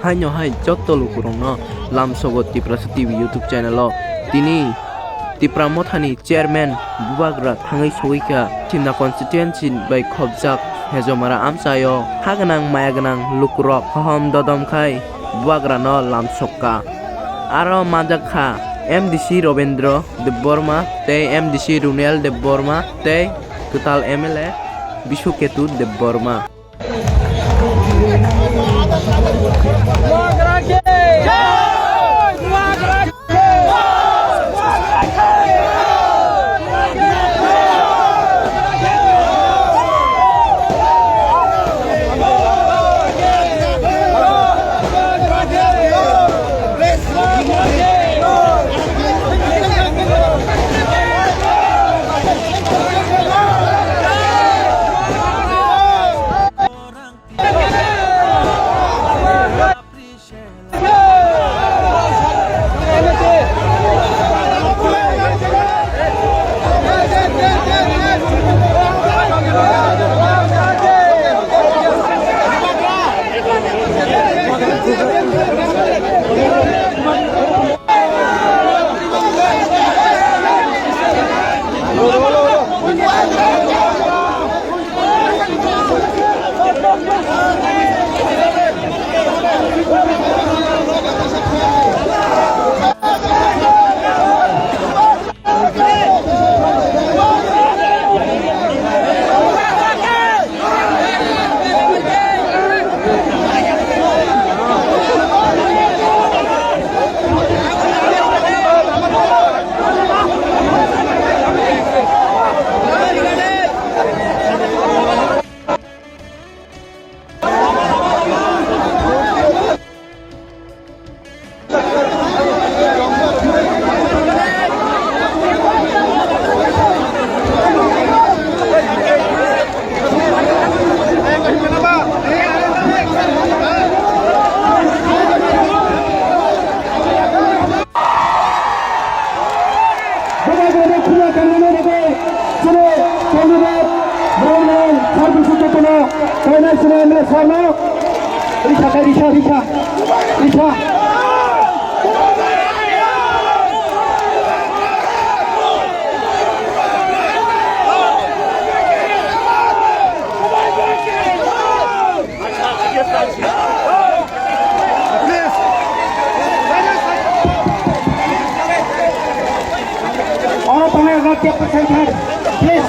haino hai jotto lukurongno lamsogo tiprasa tv youtube channel o tini tipramothani chairman bubagra thangai soika chimna constituency by khobjak hejomara amsayo haganang mayaganang lukurok hom dodom khai bubagra no lamsokka aro majakha MDC Robendra Debborma tei MDC Runel Debborma tei total MLA Bishuketu Debborma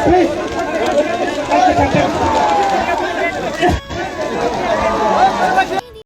Please.